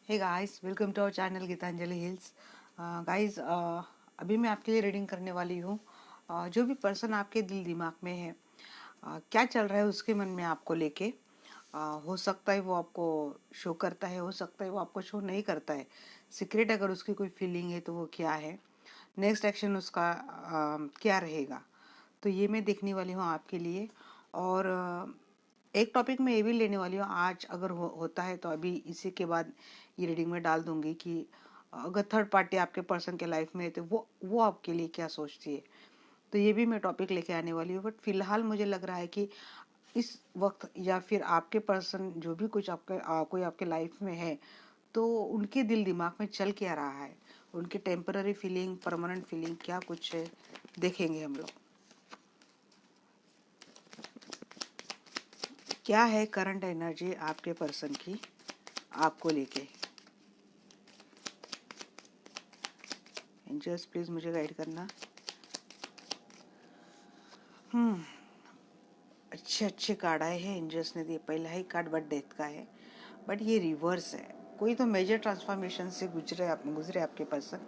Hey guys, welcome to our channel Geetanjali Hills. Guys, अभी मैं आपके लिए रीडिंग करने वाली हूँ। जो भी पर्सन आपके दिल दिमाग में है, क्या चल रहा है उसके मन में आपको लेके। हो सकता है वो आपको शो करता है, हो सकता है वो आपको शो नहीं करता है। सीक्रेट अगर उसकी कोई फीलिंग है तो वो क्या है, नेक्स्ट एक्शन उसका क्या रहेगा, तो ये मैं देखने वाली हूँ आपके लिए। और एक टॉपिक मैं ये भी लेने वाली हूँ आज, अगर होता है तो अभी इसी के बाद ये रीडिंग में डाल दूंगी कि अगर थर्ड पार्टी आपके पर्सन के लाइफ में है तो वो आपके लिए क्या सोचती है। तो ये भी मैं टॉपिक लेके आने वाली हूँ, बट फिलहाल मुझे लग रहा है कि इस वक्त या फिर आपके पर्सन जो भी कुछ आपके कोई आपके लाइफ में है, तो उनके दिल दिमाग में चल क्या रहा है, उनकी टेम्पररी फीलिंग, परमानेंट फीलिंग क्या कुछ है, देखेंगे हम लोग। क्या है करंट एनर्जी आपके पर्सन की आपको लेके। एंजल्स प्लीज मुझे गाइड करना। अच्छे अच्छे कार्ड आए हैं एंजल्स ने दिए। पहला ही कार्ड बट डेथ का है, बट ये रिवर्स है। कोई तो मेजर ट्रांसफॉर्मेशन से गुजरे आपके पर्सन,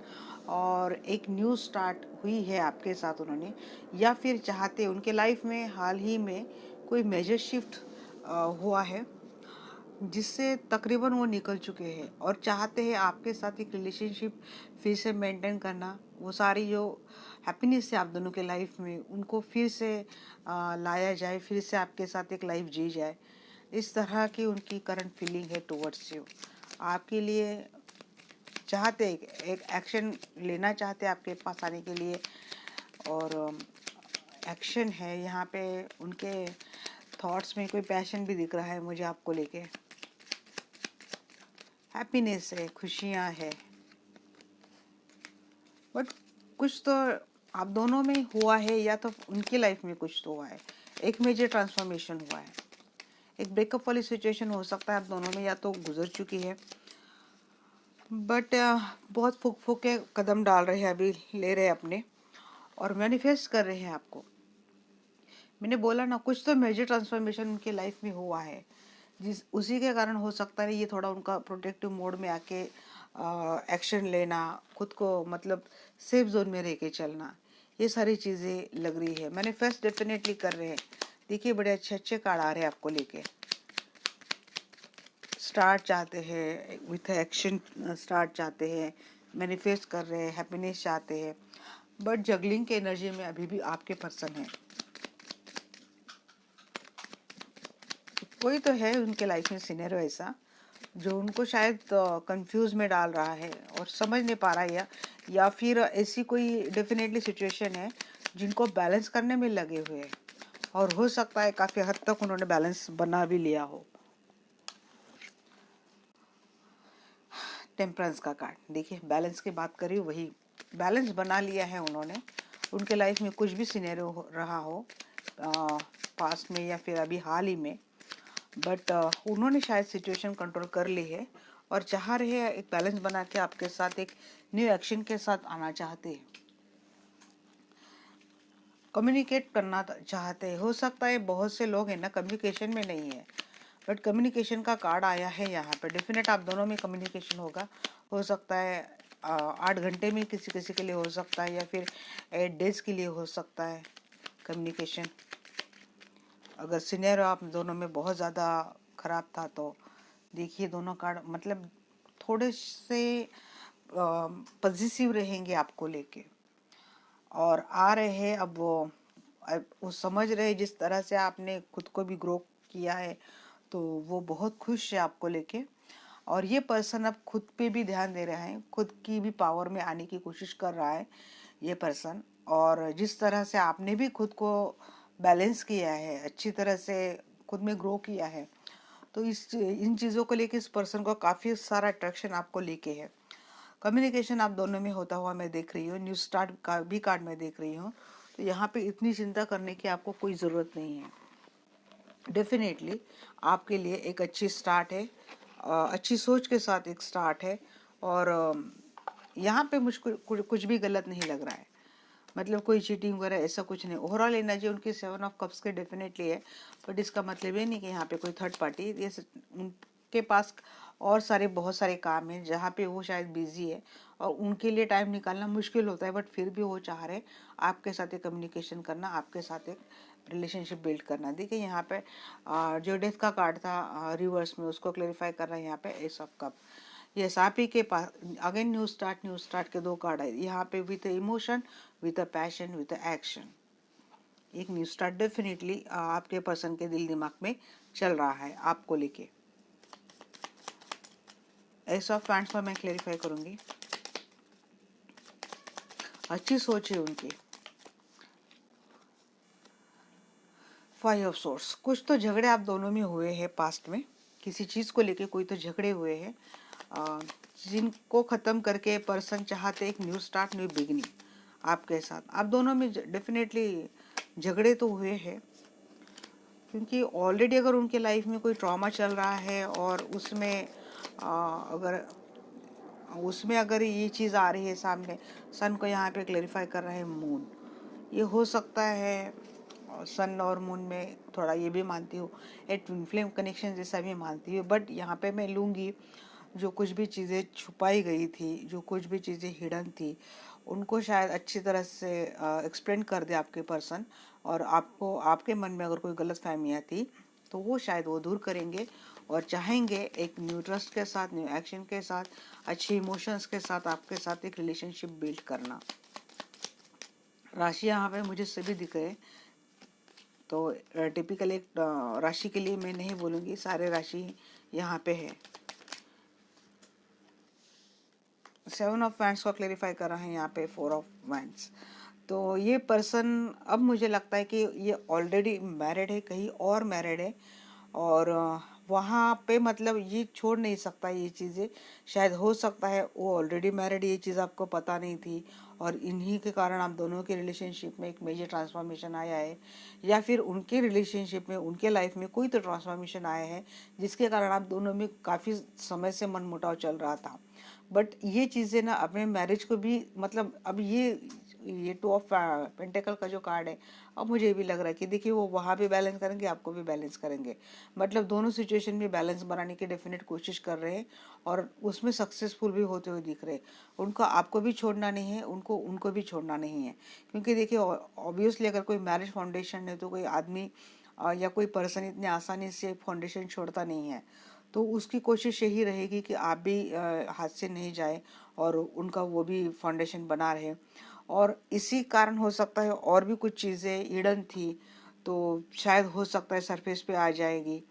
और एक न्यू स्टार्ट हुई है आपके साथ उन्होंने, या फिर चाहते उनके लाइफ में हाल ही में कोई मेजर शिफ्ट हुआ है जिससे तकरीबन वो निकल चुके हैं और चाहते हैं आपके साथ एक रिलेशनशिप फिर से मेंटेन करना। वो सारी जो हैप्पीनेस है आप दोनों के लाइफ में, उनको फिर से लाया जाए, फिर से आपके साथ एक लाइफ जी जाए। इस तरह की उनकी करंट फीलिंग है टुवर्ड्स यू। आपके लिए चाहते एक एक्शन लेना चाहते आपके पास आने के लिए, और एक्शन है यहाँ पे। उनके थॉट्स में कोई पैशन भी दिख रहा है मुझे आपको लेके। हैप्पीनेस है, खुशियाँ है, बट कुछ तो आप दोनों में हुआ है, या तो उनकी लाइफ में कुछ तो हुआ है, एक मेजर ट्रांसफॉर्मेशन हुआ है। एक ब्रेकअप वाली सिचुएशन हो सकता है आप दोनों में, या तो गुजर चुकी है, बट बहुत फूक फूक के कदम डाल रहे हैं, अभी ले रहे हैं अपने, और मैनिफेस्ट कर रहे हैं आपको। मैंने बोला ना, कुछ तो मेजर ट्रांसफॉर्मेशन उनके लाइफ में हुआ है, जिस उसी के कारण हो सकता है ये थोड़ा उनका प्रोटेक्टिव मोड में आके एक्शन लेना, खुद को मतलब सेफ जोन में रह के चलना, ये सारी चीज़ें लग रही है। मैनिफेस्ट डेफिनेटली कर रहे हैं। देखिए, बड़े अच्छे अच्छे कार्ड आ रहे हैं आपको लेके। स्टार्ट चाहते हैं विथ एक्शन, स्टार्ट चाहते हैं, मैनिफेस्ट कर रहे हैं, हैप्पीनेस चाहते हैं, बट जगलिंग के एनर्जी में अभी भी आपके पर्सन है। कोई तो है उनके लाइफ में सिनेरियो ऐसा जो उनको शायद कंफ्यूज में डाल रहा है और समझ नहीं पा रहा है, या फिर ऐसी कोई डेफिनेटली सिचुएशन है जिनको बैलेंस करने में लगे हुए हैं, और हो सकता है काफ़ी हद तक उन्होंने बैलेंस बना भी लिया हो। टेम्परेंस का कार्ड देखिए, बैलेंस की बात करी, वही बैलेंस बना लिया है उन्होंने। उनके लाइफ में कुछ भी सिनेरियो रहा हो पास्ट में या फिर अभी हाल ही में, बट उन्होंने शायद सिचुएशन कंट्रोल कर ली है और चाह रहे हैं एक बैलेंस बना के आपके साथ एक न्यू एक्शन के साथ आना चाहते हैं, कम्युनिकेट करना चाहते हैं। हो सकता है बहुत से लोग हैं ना कम्युनिकेशन में नहीं है, बट कम्युनिकेशन का कार्ड आया है यहाँ पे। डेफिनेट आप दोनों में कम्युनिकेशन होगा। हो सकता है 8 घंटे में किसी किसी के लिए हो सकता है, या फिर 8 डेज के लिए हो सकता है कम्युनिकेशन। अगर सिनेरियो आप दोनों में बहुत ज़्यादा ख़राब था तो देखिए, दोनों कार्ड मतलब थोड़े से पॉजिटिव रहेंगे आपको लेके, और आ रहे हैं। अब वो समझ रहे हैं जिस तरह से आपने खुद को भी ग्रो किया है, तो वो बहुत खुश है आपको लेके। और ये पर्सन अब खुद पे भी ध्यान दे रहा है, खुद की भी पावर में आने की कोशिश कर रहा है ये पर्सन। और जिस तरह से आपने भी खुद को बैलेंस किया है, अच्छी तरह से खुद में ग्रो किया है, तो इन चीज़ों को लेके इस पर्सन को काफ़ी सारा अट्रैक्शन आपको लेके है। कम्युनिकेशन आप दोनों में होता हुआ मैं देख रही हूँ। न्यू स्टार्ट का भी कार्ड मैं देख रही हूँ। तो यहाँ पे इतनी चिंता करने की आपको कोई ज़रूरत नहीं है। डेफिनेटली आपके लिए एक अच्छी स्टार्ट है, अच्छी सोच के साथ एक स्टार्ट है। और यहाँ पे मुझको कुछ भी गलत नहीं लग रहा है, मतलब कोई चीटिंग वगैरह ऐसा कुछ नहीं। ओवरऑल एनर्जी उनकी 7 ऑफ कप्स के डेफिनेटली है, बट इसका मतलब ये नहीं कि यहाँ पे कोई थर्ड पार्टी, ये उनके पास और सारे बहुत सारे काम हैं जहाँ पे वो शायद बिजी है और उनके लिए टाइम निकालना मुश्किल होता है, बट फिर भी वो चाह रहे आपके साथ एक कम्युनिकेशन करना, आपके साथ एक रिलेशनशिप बिल्ड करना। देखिए यहाँ पे जो डेथ का कार्ड था रिवर्स में, उसको क्लेरिफाई कर रहा है यहाँ पे एस ऑफ कप। यस, आप ही के पास अगेन न्यू स्टार्ट के दो कार्ड है यहाँ पे, with emotion, with a passion, with action. एक न्यू स्टार्ट डेफिनेटली आपके पर्सन के दिल दिमाग में चल रहा है आपको लेके। एस ऑफ पैंट्स पर मैं क्लेरिफाई करूंगी। अच्छी सोच है उनकी। फाइव ऑफ सोर्स, कुछ तो झगड़े आप दोनों में हुए हैं पास्ट में, किसी चीज को लेके कोई तो झगड़े हुए हैं जिनको खत्म करके पर्सन चाहते एक न्यू स्टार्ट, न्यू बिगिनिंग आपके साथ। आप दोनों में डेफिनेटली झगड़े तो हुए हैं, क्योंकि ऑलरेडी अगर उनके लाइफ में कोई ट्रॉमा चल रहा है और अगर ये चीज़ आ रही है सामने, सन को यहाँ पे क्लेरिफाई कर रहा है मून। ये हो सकता है सन और मून में थोड़ा ये भी मानती हूँ, एक ट्विन फ्लेम कनेक्शन जैसा भी मानती हूँ, बट यहाँ पे मैं लूँगी जो कुछ भी चीज़ें छुपाई गई थी, जो कुछ भी चीज़ें हिडन थी, उनको शायद अच्छी तरह से एक्सप्लेन कर दे आपके पर्सन, और आपको आपके मन में अगर कोई गलत फहमियाँ थी तो वो शायद वो दूर करेंगे और चाहेंगे एक न्यू ट्रस्ट के साथ, न्यू एक्शन के साथ, अच्छे इमोशंस के साथ आपके साथ एक रिलेशनशिप बिल्ड करना। राशि यहाँ पे मुझे सभी दिख रहे, तो टिपिकल एक राशि के लिए मैं नहीं बोलूँगी, सारे राशि यहाँ पे है। सेवन ऑफ वैंड्स को क्लेरिफाई कर रहा है यहाँ पे फोर ऑफ वैंड्स। तो ये पर्सन, अब मुझे लगता है कि ये ऑलरेडी मैरिड है, कहीं और मैरिड है, और वहाँ पे मतलब ये छोड़ नहीं सकता ये चीज़ें। शायद हो सकता है वो ऑलरेडी मैरिड, ये चीज़ आपको पता नहीं थी और इन्हीं के कारण आप दोनों के रिलेशनशिप में एक मेजर ट्रांसफॉर्मेशन आया है, या फिर उनके रिलेशनशिप में, उनके लाइफ में कोई तो ट्रांसफॉर्मेशन आया है जिसके कारण आप दोनों में काफ़ी समय से मनमुटाव चल रहा था। बट ये चीज़ें ना अपने मैरिज को भी, मतलब अब ये टू ऑफ पेंटिकल का जो कार्ड है, अब मुझे भी लग रहा है कि देखिए वो वहाँ भी बैलेंस करेंगे, आपको भी बैलेंस करेंगे, मतलब दोनों सिचुएशन में बैलेंस बनाने की डेफिनेट कोशिश कर रहे हैं और उसमें सक्सेसफुल भी होते हुए दिख रहे हैं। उनको आपको भी छोड़ना नहीं है, उनको उनको भी छोड़ना नहीं है, क्योंकि देखिए ऑब्वियसली अगर कोई मैरिज फाउंडेशन है तो कोई आदमी या कोई पर्सन इतनी आसानी से फाउंडेशन छोड़ता नहीं है। तो उसकी कोशिश यही रहेगी कि आप भी हाथ से नहीं जाए और उनका वो भी फाउंडेशन बना रहे, और इसी कारण हो सकता है और भी कुछ चीज़ें हिडन थी तो शायद हो सकता है सरफेस पे आ जाएगी,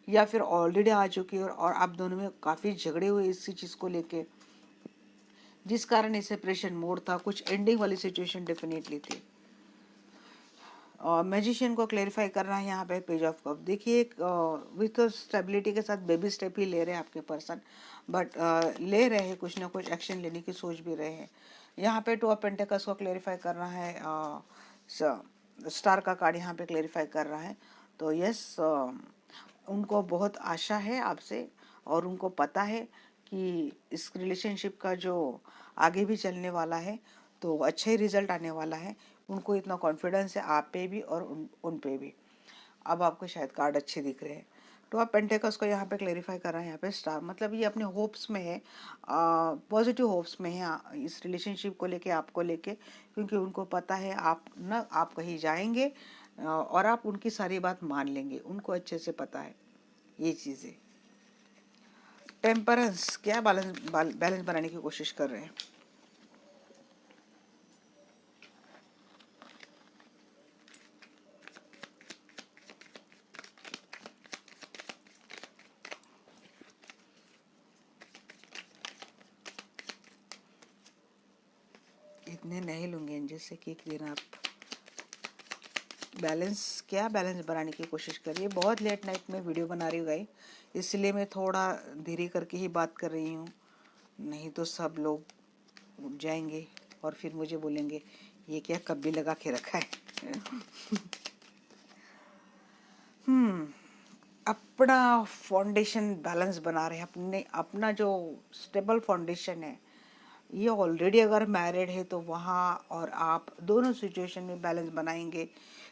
या फिर ऑलरेडी आ चुकी है और आप दोनों में काफ़ी झगड़े हुए इसी चीज़ को लेके, जिस कारण ये सेपरेशन मोड था, कुछ एंडिंग वाली सिचुएशन डेफिनेटली थी। और मैजिशियन को क्लेरिफाई करना है यहाँ पे पेज ऑफ कप। देखिए एक विथ स्टेबिलिटी के साथ बेबी स्टेप ही ले रहे हैं आपके पर्सन, बट ले रहे हैं, कुछ ना कुछ एक्शन लेने की सोच भी रहे हैं। यहाँ पे टू ऑफ पेंटिकल्स को क्लेरिफाई करना है, स्टार का कार्ड यहाँ पे क्लेरिफाई कर रहा है। तो यस, उनको बहुत आशा है आपसे और उनको पता है कि इस रिलेशनशिप का जो आगे भी चलने वाला है तो अच्छा ही रिजल्ट आने वाला है। उनको इतना कॉन्फिडेंस है आप पे भी और उन पे भी। अब आपको शायद कार्ड अच्छे दिख रहे हैं। तो आप पेंटेकल्स को यहाँ पे क्लेरिफाई कर रहे हैं, यहाँ पे स्टार, मतलब ये अपने होप्स में है, पॉजिटिव होप्स में है इस रिलेशनशिप को लेके, आपको लेके, क्योंकि उनको पता है आप कहीं जाएंगे और आप उनकी सारी बात मान लेंगे, उनको अच्छे से पता है ये चीज़ें। टेम्परेंस, क्या बैलेंस बनाने की कोशिश कर रहे हैं। इतने नहीं लूंगे जैसे कि एक दिन आप बैलेंस बनाने की कोशिश करिए। बहुत लेट नाइट में वीडियो बना रही हूँ गाई, इसलिए मैं थोड़ा धीरे करके ही बात कर रही हूँ, नहीं तो सब लोग उठ जाएंगे और फिर मुझे बोलेंगे ये क्या कब्बी लगा के रखा है। अपना फाउंडेशन बैलेंस बना रहे हैं, अपना जो स्टेबल फाउंडेशन है, ये ऑलरेडी अगर मैरिड है तो वहाँ और आप दोनों सिचुएशन में बैलेंस बनाएंगे,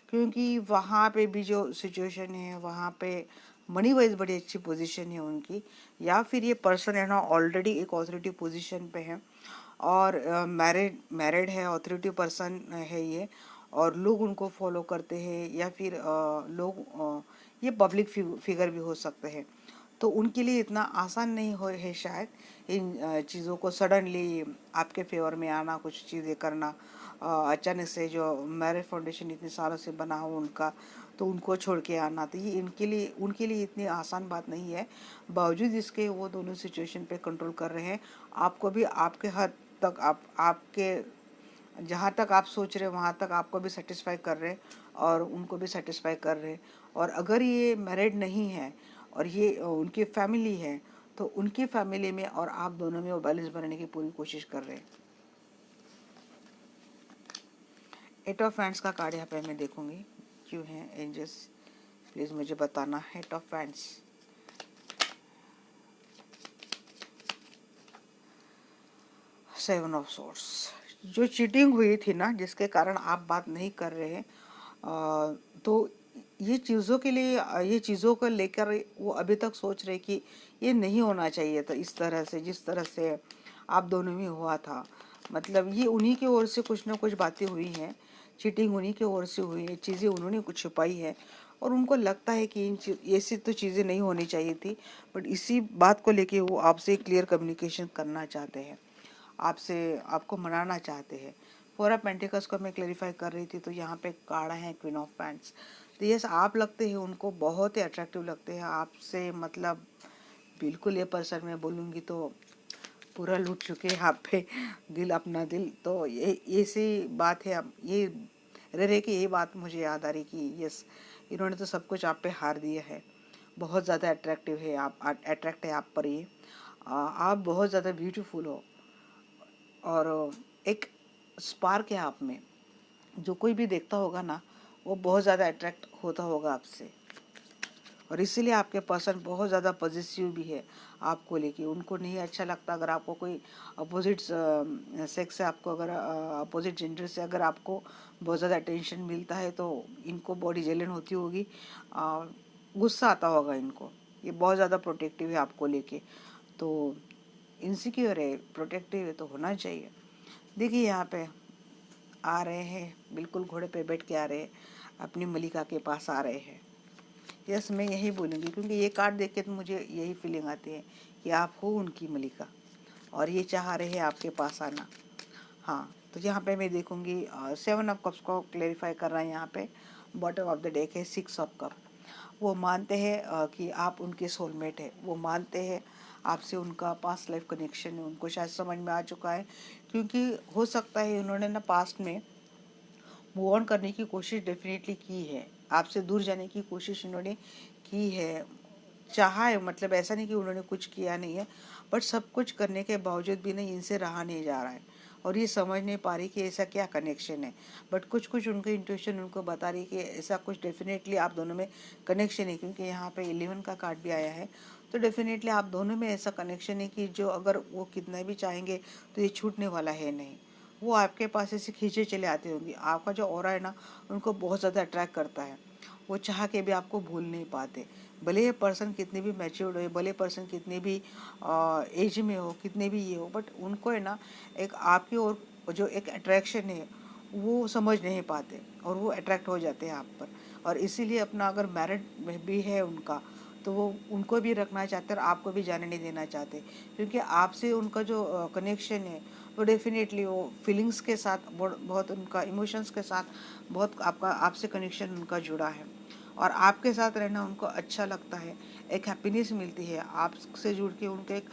क्योंकि वहाँ पे भी जो सिचुएशन है वहाँ पे मनी वाइज बड़ी अच्छी पोजीशन है उनकी, या फिर ये पर्सन है ना ऑलरेडी एक ऑथोरिटी पोजीशन पे है और मैरिड है, ऑथोरिटी पर्सन है ये, और लोग उनको फॉलो करते हैं, या फिर ये पब्लिक फिगर भी हो सकते हैं। तो उनके लिए इतना आसान नहीं हो है शायद इन चीज़ों को सडनली आपके फेवर में आना, कुछ चीज़ें करना। अचानक से जो मैरिज फाउंडेशन इतने सालों से बना हो उनका, तो उनको छोड़ के आना, तो ये उनके लिए इतनी आसान बात नहीं है। बावजूद इसके वो दोनों सिचुएशन पे कंट्रोल कर रहे हैं। आपको भी आपके हद तक आपके जहाँ तक आप सोच रहे हैं वहाँ तक आपको भी सेटिस्फाई कर रहे हैं और उनको भी सेटिस्फाई कर रहे हैं। और अगर ये मैरिड नहीं है और ये उनकी फैमिली है, तो उनकी फैमिली में और आप दोनों में वो बैलेंस बनाने की पूरी कोशिश कर रहे हैं। एट ऑफ हैंड्स का कार्ड यहाँ पे मैं देखूंगी क्यों है एंजल्स, प्लीज मुझे बताना। Eight of hands, seven of source, जो चीटिंग हुई थी ना जिसके कारण आप बात नहीं कर रहे हैं, तो ये चीज़ों के लिए ये चीज़ों को लेकर वो अभी तक सोच रहे कि ये नहीं होना चाहिए था इस तरह से, जिस तरह से आप दोनों में हुआ था। मतलब ये उन्हीं की ओर से कुछ ना कुछ बातें हुई हैं, चीटिंग उन्हीं की ओर से हुई है, चीज़ें उन्होंने कुछ छुपाई है और उनको लगता है कि ऐसी तो चीज़ें नहीं होनी चाहिए थी। बट इसी बात को लेके वो आपसे क्लियर कम्युनिकेशन करना चाहते हैं, आपसे आपको मनाना चाहते हैं। फोर ऑफ पेंटिकल्स को मैं क्लेरिफाई कर रही थी, तो यहाँ पे कार्ड है क्वीन ऑफ पैंट्स। तो यस, आप लगते हैं उनको बहुत ही अट्रैक्टिव लगते हैं आपसे, मतलब बिल्कुल ये पर्सन मैं बोलूँगी तो पूरा लूट चुके हैं आप पे दिल, अपना दिल। तो ये ऐसी बात है, अब ये रह कि यही बात मुझे याद आ रही कि यस, इन्होंने तो सब कुछ आप पे हार दिया है। बहुत ज़्यादा अट्रैक्टिव है आप, अट्रैक्ट है आप पर ये। आप बहुत ज़्यादा ब्यूटीफुल हो और एक स्पार्क है आप में, जो कोई भी देखता होगा ना वो बहुत ज़्यादा अट्रैक्ट होता होगा आपसे। और इसीलिए आपके पर्सन बहुत ज़्यादा पॉजिटिव भी है आपको लेके। उनको नहीं अच्छा लगता अगर आपको कोई अपोजिट सेक्स से, आपको अगर अपोजिट जेंडर से अगर आपको बहुत ज़्यादा अटेंशन मिलता है, तो इनको बॉडी जलन होती होगी, गुस्सा आता होगा इनको। ये बहुत ज़्यादा प्रोटेक्टिव है आपको लेके, तो इनसिक्योर है, प्रोटेक्टिव है, तो होना चाहिए। देखिए यहाँ पे आ रहे हैं, बिल्कुल घोड़े पे बैठ के आ रहे हैं, अपनी मलिका के पास आ रहे हैं। यस, मैं यही बोलूँगी क्योंकि ये कार्ड देख के तो मुझे यही फीलिंग आती है कि आप हो उनकी मलिका और ये चाह रहे हैं आपके पास आना। हाँ, तो यहाँ पे मैं देखूँगी सेवन ऑफ कप्स को क्लेरिफाई कर रहा है। यहाँ पे बॉटम ऑफ द डेक है सिक्स ऑफ कप। वो मानते हैं कि आप उनके सोलमेट है, वो मानते हैं आपसे उनका पास्ट लाइफ कनेक्शन है, उनको शायद समझ में आ चुका है। क्योंकि हो सकता है उन्होंने ना पास्ट में मूव ऑन करने की कोशिश डेफिनेटली की है, आपसे दूर जाने की कोशिश इन्होंने की है, चाहा है। मतलब ऐसा नहीं कि उन्होंने कुछ किया नहीं है, बट सब कुछ करने के बावजूद भी नहीं, इनसे रहा नहीं जा रहा है और ये समझ नहीं पा रही कि ऐसा क्या कनेक्शन है। बट कुछ कुछ उनके इंट्यूशन उनको बता रही कि ऐसा कुछ डेफिनेटली आप दोनों में कनेक्शन है, क्योंकि यहाँ पे 11 का कार्ड भी आया है। तो डेफिनेटली आप दोनों में ऐसा कनेक्शन है कि जो अगर वो कितना भी चाहेंगे तो ये छूटने वाला है नहीं। वो आपके पास ऐसे खींचे चले आते होंगे, आपका जो ऑरा है ना उनको बहुत ज़्यादा अट्रैक्ट करता है। वो चाह के भी आपको भूल नहीं पाते, भले ये पर्सन कितने भी मैच्योर्ड हो, भले पर्सन कितने भी एज में हो, कितने भी ये हो, बट उनको है ना एक आपकी ओर जो एक अट्रैक्शन है वो समझ नहीं पाते और वो अट्रैक्ट हो जाते हैं आप पर। और इसीलिए अपना अगर मैरिड भी है उनका, तो वो उनको भी रखना चाहते हैं और आपको भी जाने नहीं देना चाहते, क्योंकि आपसे उनका जो कनेक्शन है वो डेफिनेटली वो फीलिंग्स के साथ बहुत उनका इमोशंस के साथ बहुत आपका आपसे कनेक्शन उनका जुड़ा है और आपके साथ रहना उनको अच्छा लगता है। एक हैप्पीनेस मिलती है आपसे जुड़ के, उनके एक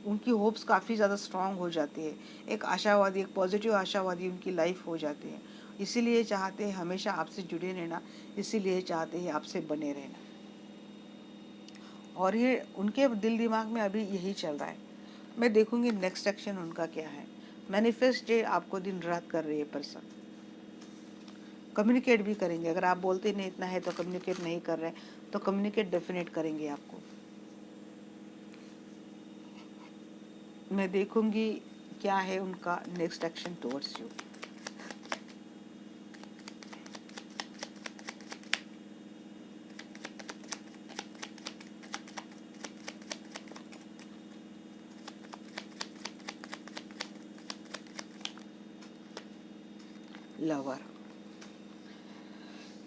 उनकी होप्स काफ़ी ज़्यादा स्ट्रांग हो जाती है, एक आशावादी, एक पॉजिटिव आशावादी उनकी लाइफ हो जाती है। इसीलिए चाहते हैं हमेशा आपसे जुड़े रहना, इसीलिए चाहते हैं आपसे बने रहना। और ये उनके दिल दिमाग में अभी यही चल रहा है। मैं देखूंगी नेक्स्ट एक्शन उनका क्या है। मैनिफेस्ट डे आपको दिन रात कर रही है पर्सन, कम्युनिकेट भी करेंगे। अगर आप बोलते नहीं इतना है तो कम्युनिकेट नहीं कर रहे, तो कम्युनिकेट डेफिनेट करेंगे आपको। मैं देखूंगी क्या है उनका next action towards you. Lover.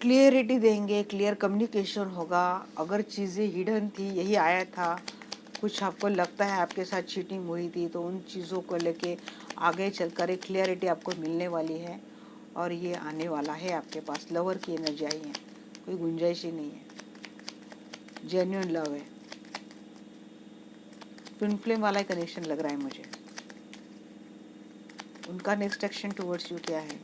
Clarity देंगे, क्लियर कम्युनिकेशन होगा। अगर चीज़ें हिडन थी, यही आया था, कुछ आपको लगता है आपके साथ चीटिंग हुई थी, तो उन चीज़ों को लेके आगे चलकर एक क्लियरिटी आपको मिलने वाली है और ये आने वाला है आपके पास। लवर की एनर्जी आई है, कोई गुंजाइश ही नहीं है, जेन्युइन लव है। ट्विन फ्लेम वाला कनेक्शन लग रहा है मुझे। उनका नेक्स्ट एक्शन टुवर्ड्स यू क्या है?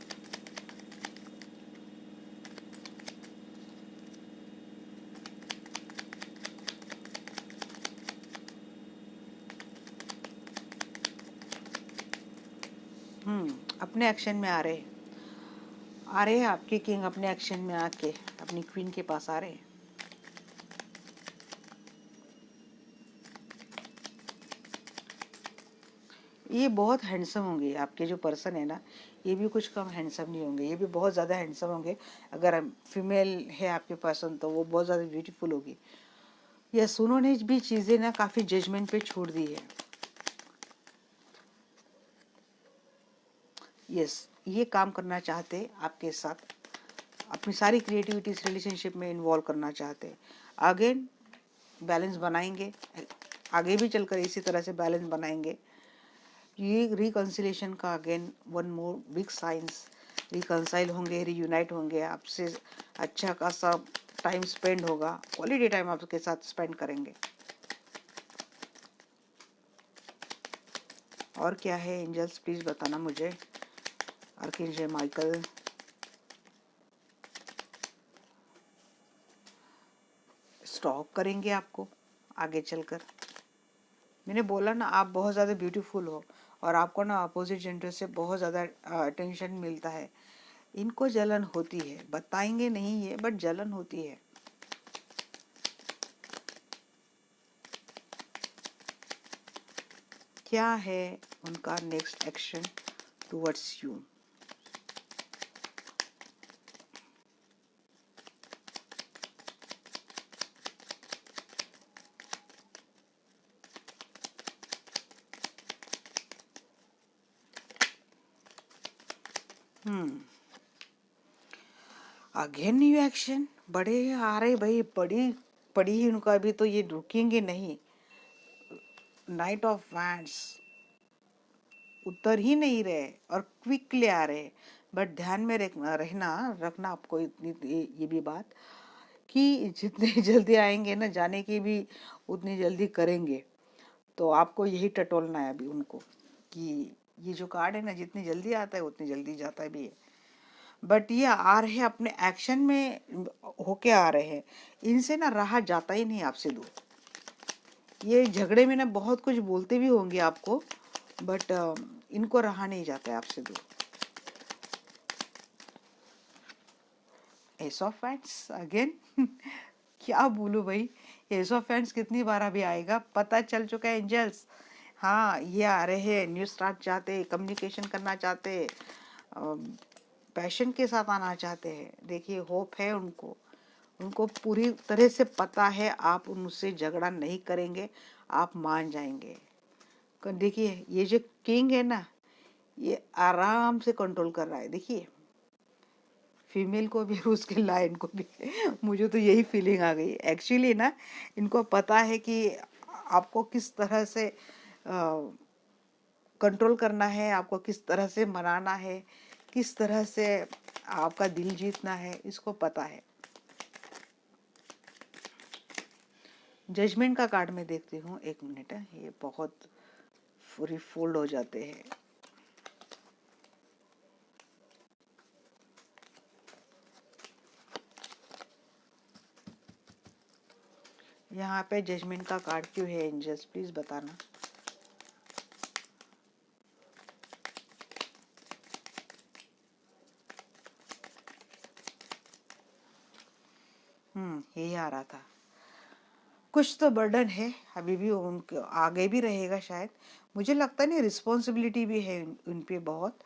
अपने एक्शन में आ रहे हैं आपके किंग, अपने एक्शन में आके अपनी क्वीन के पास आ रहे हैं। ये बहुत हैंडसम होंगे आपके जो पर्सन है ना, ये भी कुछ कम हैंडसम नहीं होंगे, ये भी बहुत ज़्यादा हैंडसम होंगे। अगर फीमेल है आपके पर्सन तो वो बहुत ज़्यादा ब्यूटीफुल होगी। यस, उन्होंने भी चीज़ें ना काफ़ी जजमेंट पे छोड़ दी है। यस, ये काम करना चाहते आपके साथ, अपनी सारी क्रिएटिविटी इस रिलेशनशिप में इन्वॉल्व करना चाहते। अगेन बैलेंस बनाएंगे, आगे भी चलकर इसी तरह से बैलेंस बनाएंगे। ये रिकन्सिलेशन का again one more big science. Reconcile होंगे, रीयूनाइट होंगे, आपसे अच्छा खासा टाइम स्पेंड होगा, क्वालिटी टाइम आपके साथ स्पेंड करेंगे। और क्या है एंजल्स, प्लीज बताना मुझे। आर्कएंजल माइकल, स्टॉप करेंगे आपको आगे चलकर। मैंने बोला ना, आप बहुत ज़्यादा ब्यूटीफुल हो और आपको ना अपोजिट जेंडर से बहुत ज़्यादा अटेंशन मिलता है। इनको जलन होती है, बताएंगे नहीं है बट जलन होती है। क्या है उनका next action towards you? Again new action, बड़े आ रहे भाई, बड़ी पड़ी ही उनका, अभी तो ये रुकेंगे नहीं। नाइट ऑफ वैंड्स उतर ही नहीं रहे और क्विकली आ रहे। बट ध्यान में रखना आपको इतनी ये भी बात कि जितने जल्दी आएंगे ना, जाने की भी उतनी जल्दी करेंगे। तो आपको यही टटोलना है अभी उनको कि ये जो कार्ड है ना, जितनी जल्दी आता है उतनी जल्दी जाता भी है। बट ये आ रहे हैं अपने एक्शन में होके आ रहे हैं, इनसे ना रहा जाता ही नहीं आपसे दूर। ये झगड़े में ना बहुत कुछ बोलते भी होंगे आपको, बट इनको रहा नहीं जाता है आपसे दूर। एस ऑफ फैंड्स अगेन क्या बोलूं भाई, एस ऑफ फैंड्स कितनी बार अभी आएगा, पता चल चुका है एंजल्स। हाँ, ये आ रहे हैं, न्यू स्टार्ट चाहते, कम्युनिकेशन करना चाहते, पैशन के साथ आना चाहते हैं। देखिए होप है उनको, उनको पूरी तरह से पता है आप उनसे झगड़ा नहीं करेंगे, आप मान जाएंगे। देखिए ये जो किंग है ना, ये आराम से कंट्रोल कर रहा है। देखिए फीमेल को भी और उसके लायन को भी मुझे तो यही फीलिंग आ गई एक्चुअली ना। इनको पता है कि आपको किस तरह से कंट्रोल करना है, आपको किस तरह से मनाना है, किस तरह से आपका दिल जीतना है, इसको पता है। जजमेंट का कार्ड मैं देखती हूँ, एक मिनट है, ये बहुत पूरी फोल्ड हो जाते हैं। यहाँ पे जजमेंट का कार्ड क्यों है एंजल्स, प्लीज बताना। यही आ रहा था, कुछ तो बर्डन है अभी भी उनके, आगे भी रहेगा शायद। मुझे लगता नहीं, रिस्पॉन्सिबिलिटी भी है उन पे बहुत,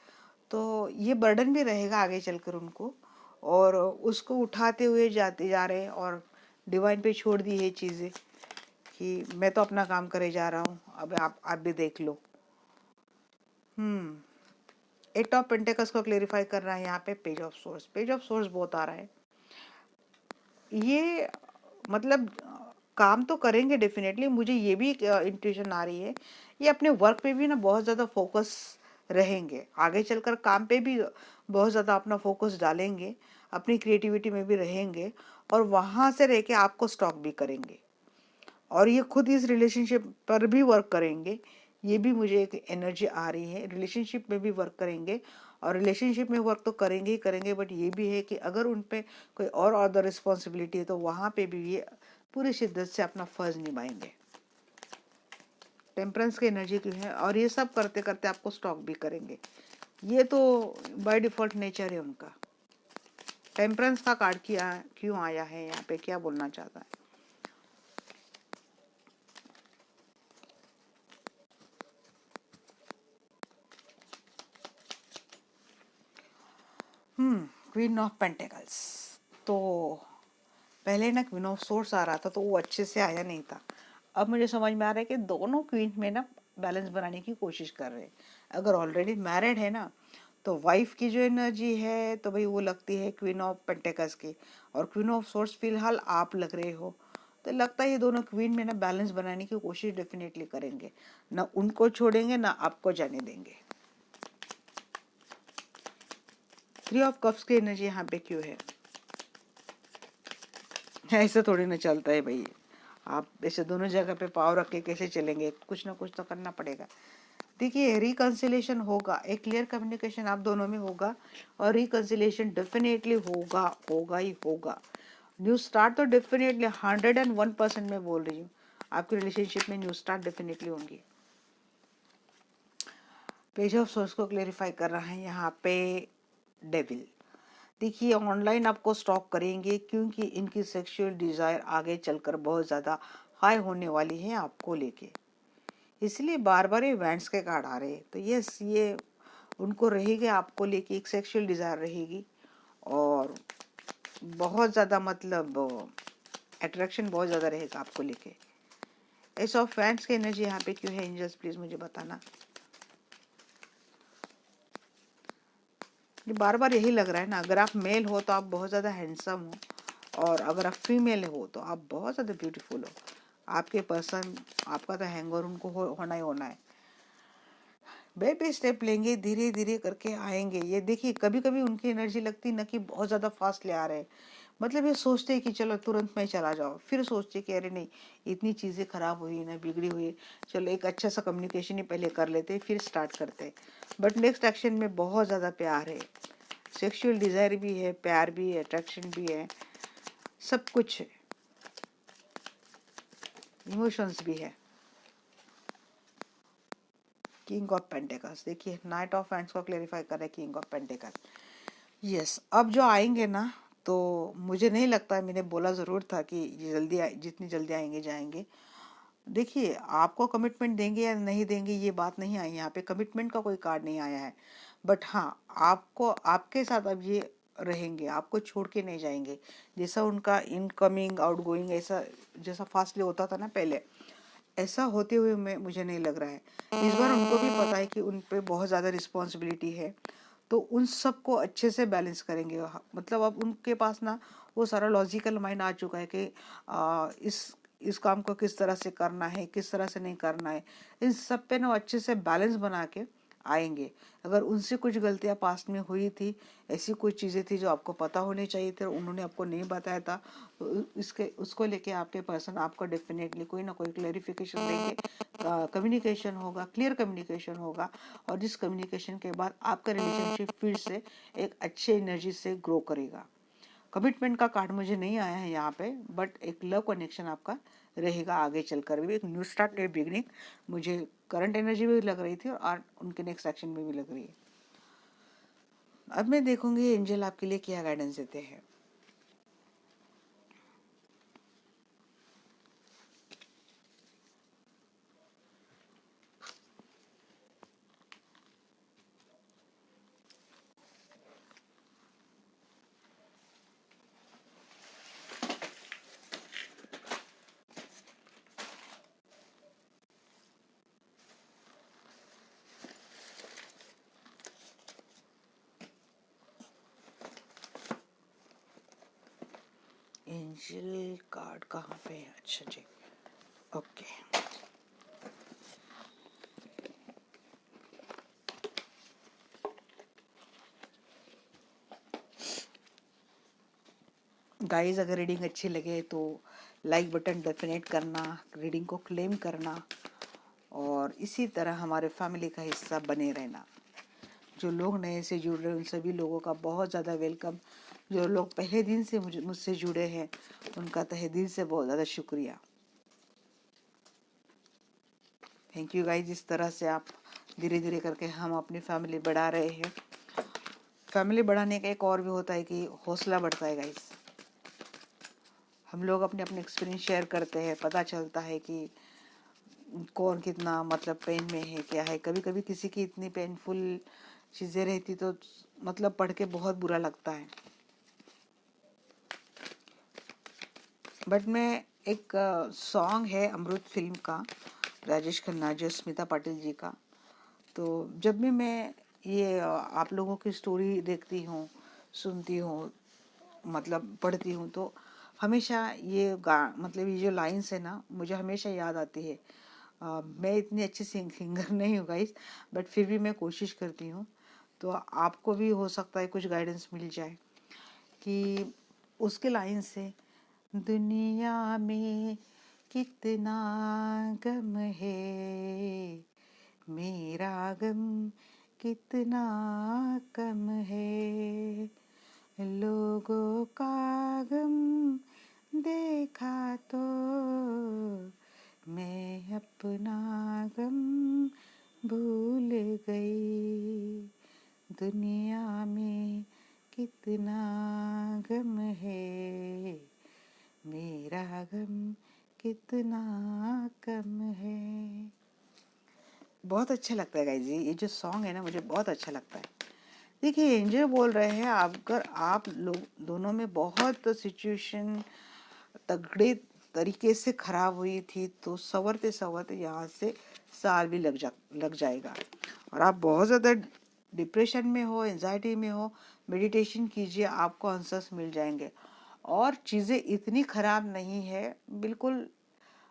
तो ये बर्डन भी रहेगा आगे चलकर उनको, और उसको उठाते हुए जाते जा रहे हैं और डिवाइन पे छोड़ दी है चीज़ें कि मैं तो अपना काम करे जा रहा हूँ, अब आप भी देख लो। एट ऑफ पेंटिकल्स को क्लेरिफाई कर रहा है यहाँ पे page of source. Page of source बहुत आ रहा है। ये मतलब काम तो करेंगे डेफिनेटली, मुझे ये भी इंट्यूशन आ रही है, ये अपने वर्क पे भी ना बहुत ज़्यादा फोकस रहेंगे, आगे चलकर काम पे भी बहुत ज़्यादा अपना फोकस डालेंगे, अपनी क्रिएटिविटी में भी रहेंगे, और वहाँ से रह के आपको स्टॉक भी करेंगे, और ये खुद इस रिलेशनशिप पर भी वर्क करेंगे। ये भी मुझे एक एनर्जी आ रही है, रिलेशनशिप में भी वर्क करेंगे, और रिलेशनशिप में वर्क तो करेंगे ही करेंगे, बट ये भी है कि अगर उन पे कोई और अदर रिस्पॉन्सिबिलिटी है तो वहाँ पे भी ये पूरी शिद्दत से अपना फर्ज निभाएंगे। टेम्परेंस की एनर्जी क्यों है, और ये सब करते करते आपको स्टॉक भी करेंगे, ये तो बाय डिफॉल्ट नेचर है उनका। टेम्परेंस का कार्ड किया क्यों आया है यहाँ पे, क्या बोलना चाहता है? Queen of pentacles. तो पहले ना क्वीन ऑफ सोर्स आ रहा था तो वो अच्छे से आया नहीं था। अब मुझे समझ में आ रहा है कि दोनों क्वीन में ना बैलेंस बनाने की कोशिश कर रहे हैं। अगर ऑलरेडी मैरिड है ना तो वाइफ की जो एनर्जी है तो भाई वो लगती है क्वीन ऑफ पेंटिकल्स की, और क्वीन ऑफ सोर्स फिलहाल आप लग रहे हो, तो लगता है ये दोनों क्वीन में ना बैलेंस बनाने की कोशिश डेफिनेटली करेंगे, ना उनको छोड़ेंगे ना आपको जाने देंगे। थ्री ऑफ कप्स की एनर्जी यहाँ पे क्यों है? ऐसे थोड़ी ना चलता है भाई, आप ऐसे दोनों जगह पे पाव रख के कैसे चलेंगे, कुछ ना कुछ तो करना पड़ेगा। देखिए रिकंसिलेशन होगा, एक क्लियर कम्युनिकेशन आप दोनों में होगा, और रिकंसिलेशन डेफिनेटली होगा, होगा ही होगा। न्यू स्टार्ट तो डेफिनेटली 101% में बोल रही हूँ, आपके रिलेशनशिप में न्यू स्टार्ट डेफिनेटली होंगी। पेज ऑफ सोर्स को क्लेरिफाई कर रहा है यहाँ पे डेविल। देखिए ऑनलाइन आपको स्टॉक करेंगे क्योंकि इनकी सेक्सुअल डिजायर आगे चलकर बहुत ज़्यादा हाई होने वाली है आपको लेके, इसलिए बार बार इवेंट्स के कार्ड आ रहे हैं। तो यस, ये उनको रहेगी, आपको लेके एक सेक्सुअल डिजायर रहेगी, और बहुत ज़्यादा मतलब अट्रैक्शन बहुत ज़्यादा रहेगा आपको लेके। एस ऑफ फैंस की एनर्जी यहाँ पे क्यों है एंजल्स, प्लीज़ मुझे बताना। ये बार बार यही लग रहा है ना, अगर आप मेल हो तो आप बहुत ज़्यादा हैंडसम हो, और अगर आप फीमेल हो तो आप बहुत ज़्यादा ब्यूटीफुल हो। आपके पर्सन, आपका तो हैंगओवर उनको होना ही होना है। बेबी स्टेप लेंगे, धीरे धीरे करके आएंगे। ये देखिए कभी कभी उनकी एनर्जी लगती ना कि बहुत ज़्यादा फास्ट ले आ रहे हैं, मतलब ये सोचते हैं कि चलो तुरंत में चला जाओ, फिर सोचते कि अरे नहीं, इतनी चीज़ें खराब हुई ना, बिगड़ी हुई है, चलो एक अच्छा सा कम्युनिकेशन ही पहले कर लेते फिर स्टार्ट करते। बट नेक्स्ट एक्शन में बहुत ज़्यादा प्यार है, सेक्सुअल डिज़ायर भी है, प्यार भी है, अट्रैक्शन भी है, सब कुछ है, इमोशंस भी है। किंग ऑफ पेंटिकल्स, देखिए नाइट ऑफ हैंड्स को क्लेरिफाई कर रहे हैं किंग ऑफ पेंटिकल्स। यस, अब जो आएंगे ना तो मुझे नहीं लगता, मैंने बोला ज़रूर था कि ये जल्दी जितनी जल्दी आएंगे जाएंगे। देखिए आपको कमिटमेंट देंगे या नहीं देंगे ये बात नहीं आई, यहाँ पे कमिटमेंट का कोई कार्ड नहीं आया है, बट हाँ आपको, आपके साथ अब ये रहेंगे, आपको छोड़ के नहीं जाएंगे। जैसा उनका इनकमिंग आउटगोइंग ऐसा जैसा फास्टली होता था ना पहले, ऐसा होते हुए मैं मुझे नहीं लग रहा है। इस बार उनको भी पता है कि उन पे बहुत ज़्यादा रिस्पॉन्सिबिलिटी है, तो उन सबको अच्छे से बैलेंस करेंगे। मतलब अब उनके पास ना वो सारा लॉजिकल माइंड आ चुका है कि इस काम को किस तरह से करना है, किस तरह से नहीं करना है, इन सब पे ना अच्छे से बैलेंस बना के आएंगे। अगर उनसे कुछ गलतियां पास्ट में हुई थी, ऐसी कुछ चीज़ें थी जो आपको पता होनी चाहिए थे, उन्होंने आपको नहीं बताया था, तो इसके उसको लेके आपके पर्सन आपको डेफिनेटली कोई ना कोई क्लेरिफिकेशन देंगे, कम्युनिकेशन होगा, क्लियर कम्युनिकेशन होगा, और जिस कम्युनिकेशन के बाद आपका रिलेशनशिप फिर से एक अच्छे एनर्जी से ग्रो करेगा। कमिटमेंट का कार्ड मुझे नहीं आया है यहाँ पे, बट एक लव कनेक्शन आपका रहेगा आगे चलकर भी, एक न्यू स्टार्ट, न्यू बिगनिंग मुझे करंट एनर्जी भी लग रही थी, और उनके नेक्स्ट एक्शन में भी लग रही है। अब मैं देखूंगी एंजल आपके लिए क्या गाइडेंस देते हैं। एंजल कार्ड कहाँ पे है? अच्छा जी, ओके। गाइस, अगर रीडिंग अच्छी लगे तो लाइक बटन डेफिनेट करना, रीडिंग को क्लेम करना और इसी तरह हमारे फैमिली का हिस्सा बने रहना। जो लोग नए से जुड़ रहे हैं उन सभी लोगों का बहुत ज़्यादा वेलकम। जो लोग पहले दिन से मुझसे जुड़े हैं उनका तहे दिल से बहुत ज़्यादा शुक्रिया। Thank you guys. इस तरह से आप धीरे धीरे करके हम अपनी फैमिली बढ़ा रहे हैं। फैमिली बढ़ाने का एक और भी होता है कि हौसला बढ़ता है गाइस। हम लोग अपने अपने एक्सपीरियंस शेयर करते हैं, पता चलता है कि कौन कितना मतलब पेन में है, क्या है। कभी कभी किसी की इतनी पेनफुल चीज़ें रहती तो मतलब पढ़ के बहुत बुरा लगता है। बट मैं एक सॉन्ग है अमृत फिल्म का, राजेश खन्ना जो स्मिता पाटिल जी का, तो जब भी मैं ये आप लोगों की स्टोरी देखती हूँ, सुनती हूँ, मतलब पढ़ती हूँ, तो हमेशा ये मतलब ये जो लाइन्स है ना मुझे हमेशा याद आती है। मैं इतनी अच्छी सिंगर नहीं हूँ गाइस, बट फिर भी मैं कोशिश करती हूँ, तो आपको भी हो सकता है कुछ गाइडेंस मिल जाए। कि उसके लाइन से, दुनिया में कितना गम है, मेरा गम कितना कम है, लोगों का गम देखा तो मैं अपना गम भूल गई, दुनिया में कितना गम है, मेरा गम कितना कम है। बहुत अच्छा लगता है गाइस, ये जो सॉन्ग है ना मुझे बहुत अच्छा लगता है। देखिए एंजल बोल रहे हैं, अगर आप लोग दोनों में बहुत सिचुएशन तगड़े तरीके से खराब हुई थी तो संवरते संवरते यहाँ से साल भी लग जाएगा। और आप बहुत ज़्यादा डिप्रेशन में हो, एंजाइटी में हो, मेडिटेशन कीजिए, आपको आंसर्स मिल जाएंगे। और चीज़ें इतनी खराब नहीं है, बिल्कुल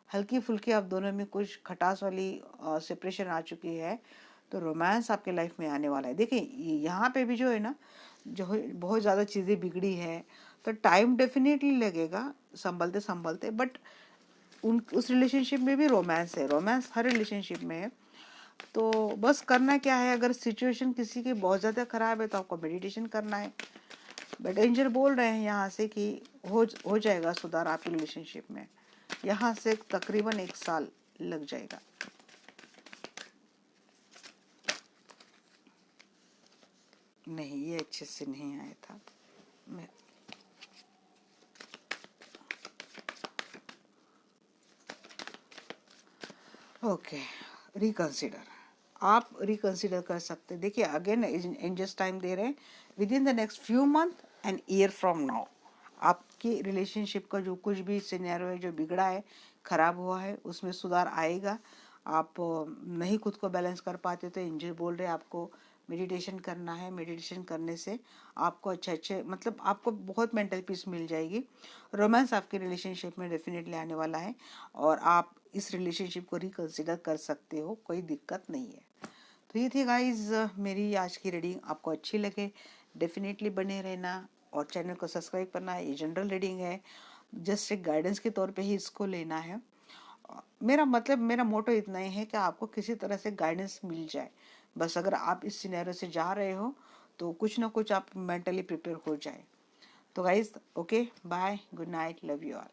हल्की फुल्की आप दोनों में कुछ खटास वाली सेपरेशन आ चुकी है, तो रोमांस आपके लाइफ में आने वाला है। देखिए यहाँ पे भी जो है ना, जो बहुत ज़्यादा चीज़ें बिगड़ी है तो टाइम डेफिनेटली लगेगा संभलते संभलते, बट उस रिलेशनशिप में भी रोमांस है, रोमांस हर रिलेशनशिप में है। तो बस करना क्या है, अगर सिचुएशन किसी की बहुत ज़्यादा ख़राब है तो आपको मेडिटेशन करना है। बट एंजल बोल रहे हैं यहाँ से कि हो जाएगा सुधार आपकी रिलेशनशिप में, यहाँ से तकरीबन 1 साल लग जाएगा। नहीं, ये अच्छे से नहीं आया था। मैं ओके, रिकंसिडर, आप रिकंसिडर कर सकते हैं। देखिए अगेन एंजल्स टाइम दे रहे हैं, with in the next few month and year from now आपकी रिलेशनशिप का जो कुछ भी सिनेरियो है, जो बिगड़ा है, खराब हुआ है, उसमें सुधार आएगा। आप नहीं खुद को बैलेंस कर पाते तो एंजल बोल रहे हैं आपको मेडिटेशन करना है। मेडिटेशन करने से आपको अच्छे मतलब आपको बहुत मेंटल पीस मिल जाएगी। रोमांस आपके रिलेशनशिप में डेफिनेटली आने वाला है और आप इस रिलेशनशिप को रिकंसिडर कर सकते हो, कोई दिक्कत नहीं है। तो ये थी गाइज मेरी आज की रीडिंग। आपको अच्छी लगे डेफिनेटली बने रहना और चैनल को सब्सक्राइब करना है। ये जनरल रीडिंग है, जस्ट एक गाइडेंस के तौर पे ही इसको लेना है। मेरा मतलब, मेरा मोटो इतना ही है कि आपको किसी तरह से गाइडेंस मिल जाए। बस अगर आप इस सिनेरियो से जा रहे हो तो कुछ ना कुछ आप मेंटली प्रिपेयर हो जाए। तो guys okay, bye, good night, love you all.